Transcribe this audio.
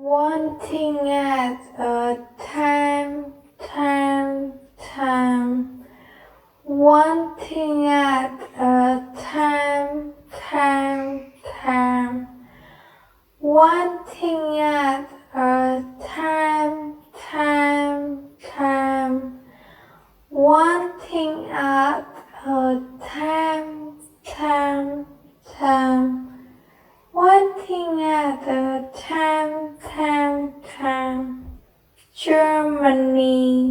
One thing at a time. One thing at a time. One thing at a time. One thing at a time. One thing at a time. Germany.